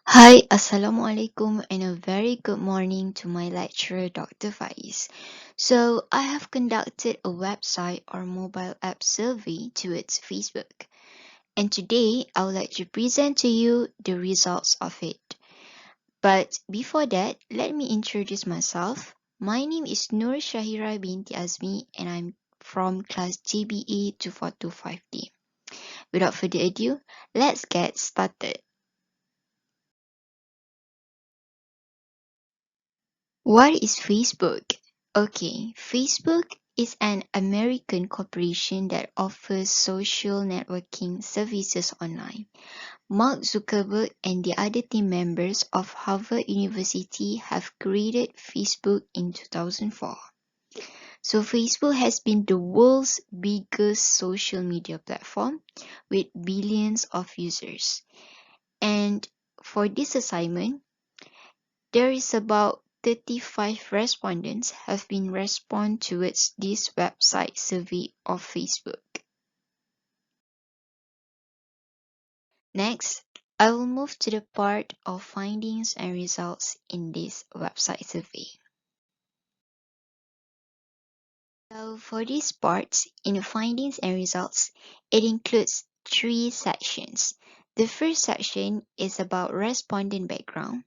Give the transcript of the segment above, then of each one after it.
Hi, Assalamualaikum, and a very good morning to my lecturer, Dr. Faiz. So, I have conducted a website or mobile app survey towards Facebook, and today I would like to present to you the results of it. But before that, let me introduce myself. My name is Syahirah Binti and I'm from class GBE 2425D. Without further ado, let's get started. What is Facebook? Okay, Facebook is an American corporation that offers social networking services online. Mark Zuckerberg and the other team members of Harvard University have created Facebook in 2004. So Facebook has been the world's biggest social media platform with billions of users. And for this assignment, there is about 35 respondents have been respond towards this website survey of Facebook. Next, I will move to the part of findings and results in this website survey. So for this part, in the findings and results, it includes three sections. The first section is about respondent background.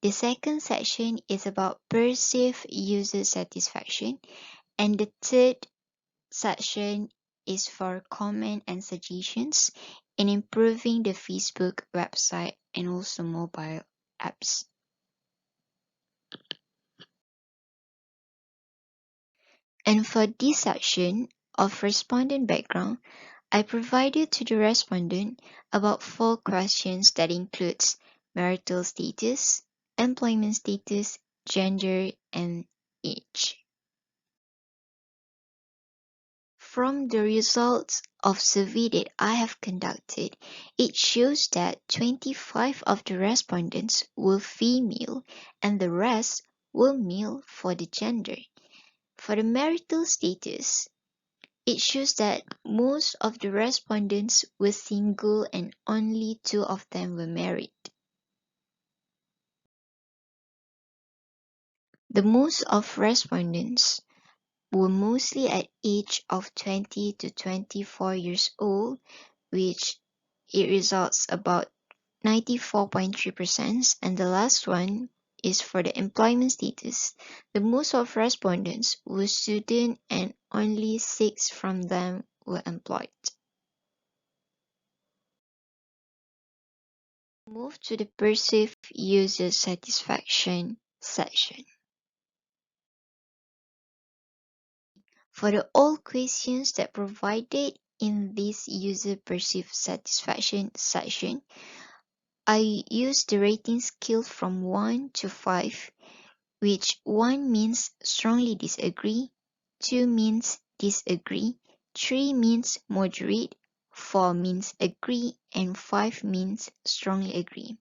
The second section is about perceived user satisfaction. And the third section is for comment and suggestions in improving the Facebook website and also mobile apps. And for this section of respondent background, I provided to the respondent about 4 questions that includes marital status, employment status, gender, and age. From the results of survey that I have conducted, it shows that 25 of the respondents were female and the rest were male for the gender. For the marital status, it shows that most of the respondents were single and only 2 of them were married. The most of respondents were mostly at age of 20 to 24 years old, which it results about 94.3%, and the last one is for the employment status. The most of respondents were student and only 6 from them were employed. Move to the perceived user satisfaction section. For the all questions that provided in this user perceived satisfaction section, I used the rating scale from 1 to 5, which 1 means strongly disagree, 2 means disagree, 3 means moderate, 4 means agree, and 5 means strongly agree.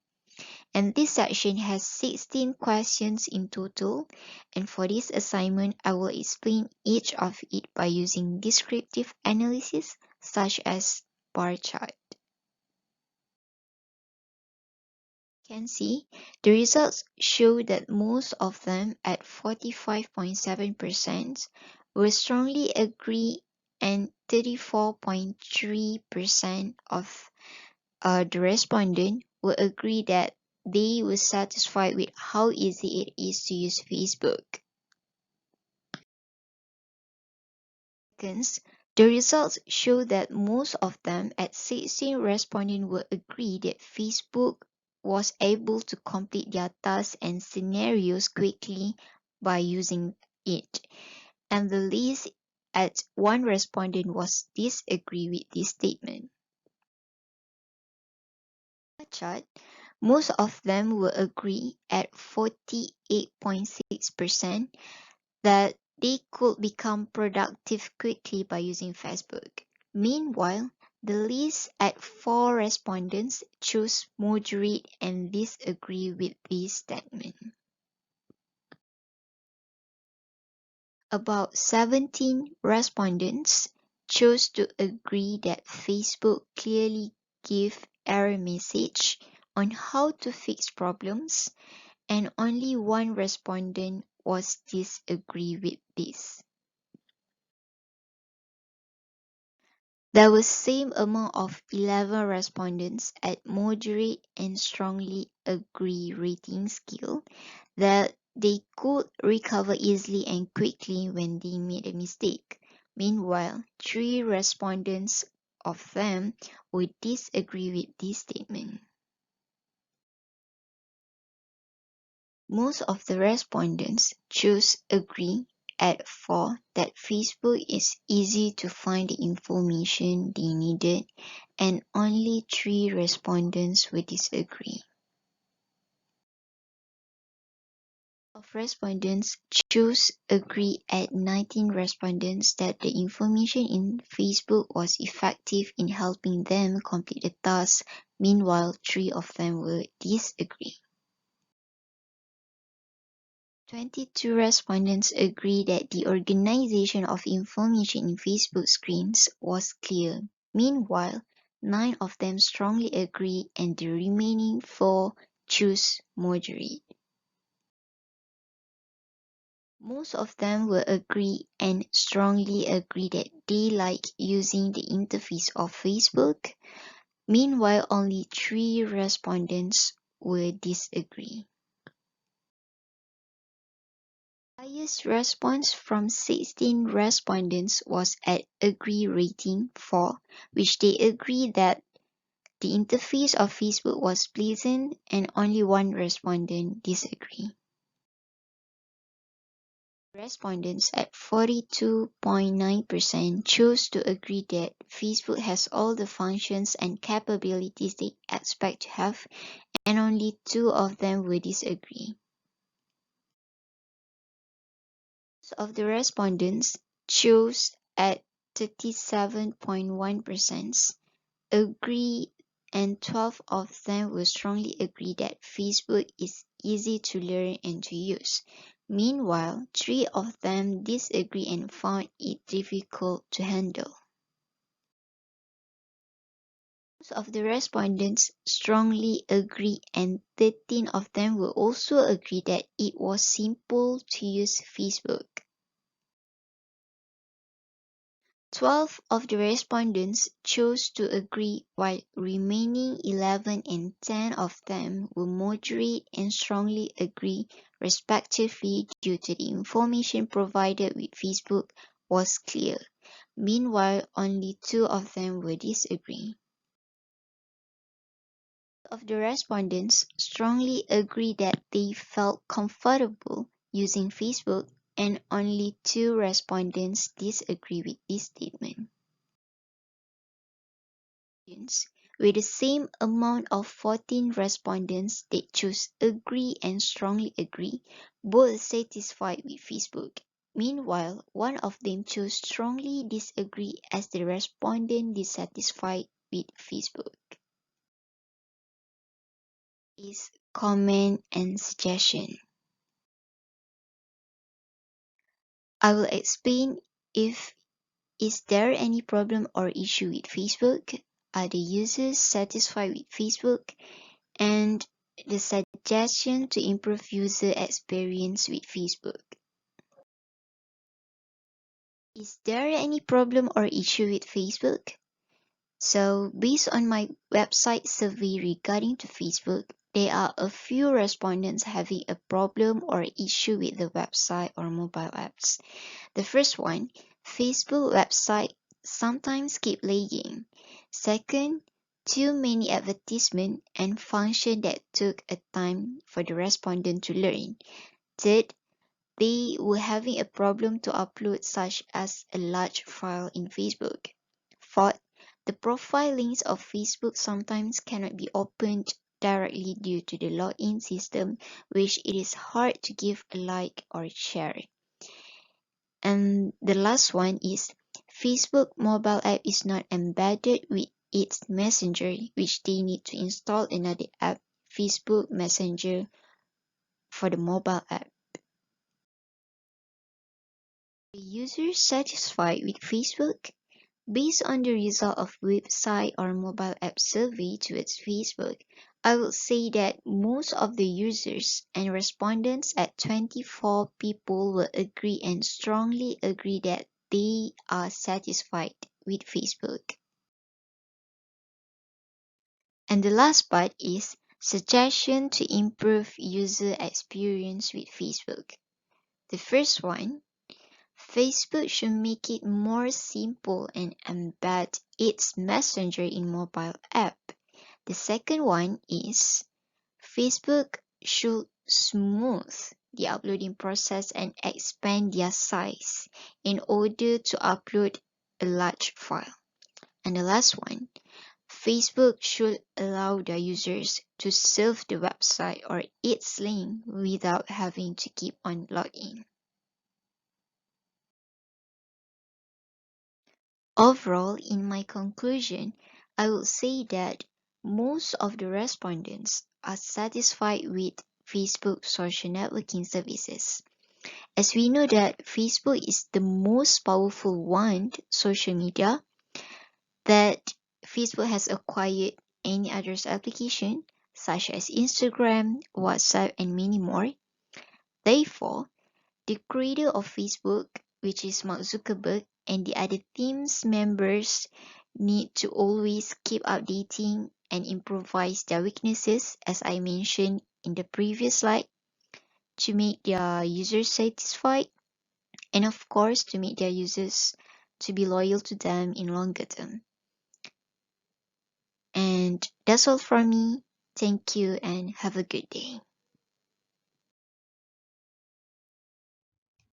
And this section has 16 questions in total, and for this assignment, I will explain each of it by using descriptive analysis such as bar chart. Can see, the results show that most of them at 45.7% will strongly agree and 34.3% of the respondent will agree that they were satisfied with how easy it is to use Facebook. Seconds, the results show that most of them at 16 respondents will agree that Facebook was able to complete their tasks and scenarios quickly by using it. And the least at 1 respondent was disagree with this statement. Chart, most of them will agree at 48.6% that they could become productive quickly by using Facebook. Meanwhile, the least at 4 respondents chose moderate and disagree with this statement. About 17 respondents chose to agree that Facebook clearly gave error message on how to fix problems, and only one respondent was disagree with this. There was same amount of 11 respondents at moderate and strongly agree rating scale that they could recover easily and quickly when they made a mistake. Meanwhile, 3 respondents of them would disagree with this statement. Most of the respondents chose agree at 4 that Facebook is easy to find the information they needed, and only 3 respondents would disagree. Of respondents chose agree at 19 respondents that the information in Facebook was effective in helping them complete the task. Meanwhile, 3 of them would disagree. 22 respondents agree that the organization of information in Facebook screens was clear. Meanwhile, 9 of them strongly agree and the remaining 4 choose moderate. Most of them will agree and strongly agree that they like using the interface of Facebook. Meanwhile, only 3 respondents will disagree. Highest response from 16 respondents was at agree rating 4, which they agreed that the interface of Facebook was pleasant, and only 1 respondent disagreed. Respondents at 42.9% chose to agree that Facebook has all the functions and capabilities they expect to have, and only 2 of them will disagree. Of the respondents chose at 37.1% agree, and 12 of them will strongly agree that Facebook is easy to learn and to use. Meanwhile, 3 of them disagree and found it difficult to handle. Most of the respondents strongly agree, and 13 of them will also agree that it was simple to use Facebook. 12 of the respondents chose to agree, while remaining 11 and 10 of them will moderate and strongly agree, respectively, due to the information provided with Facebook was clear. Meanwhile, only 2 of them will disagree. Of the respondents strongly agree that they felt comfortable using Facebook, and only 2 respondents disagree with this statement. With the same amount of 14 respondents that chose agree and strongly agree, both satisfied with Facebook. Meanwhile, one of them chose strongly disagree as the respondent dissatisfied with Facebook. Is comment and suggestion. I will explain if is there any problem or issue with Facebook, are the users satisfied with Facebook, and the suggestion to improve user experience with Facebook. Is there any problem or issue with Facebook? So, based on my website survey regarding to Facebook, there are a few respondents having a problem or issue with the website or mobile apps. The first one, Facebook website sometimes keep lagging. Second, too many advertisements and function that took a time for the respondent to learn. Third, they were having a problem to upload such as a large file in Facebook. Fourth, the profile links of Facebook sometimes cannot be opened directly due to the login system, which it is hard to give a like or share. And the last one is Facebook mobile app is not embedded with its messenger, which they need to install another app, Facebook Messenger, for the mobile app. The user satisfied with Facebook? Based on the result of website or mobile app survey towards Facebook, I would say that most of the users and respondents at 24 people will agree and strongly agree that they are satisfied with Facebook. And the last part is suggestion to improve user experience with Facebook. The first one, Facebook should make it more simple and embed its messenger in mobile app. The second one is Facebook should smooth the uploading process and expand their size in order to upload a large file. And the last one, Facebook should allow their users to surf the website or its link without having to keep on login. Overall, in my conclusion, I would say that most of the respondents are satisfied with Facebook social networking services. As we know that Facebook is the most powerful one social media that Facebook has acquired any other application such as Instagram, WhatsApp, and many more. Therefore, the creator of Facebook, which is Mark Zuckerberg, and the other team's members need to always keep updating and improvise their weaknesses, as I mentioned in the previous slide, to make their users satisfied and, of course, to make their users to be loyal to them in longer term. And that's all from me. Thank you and have a good day.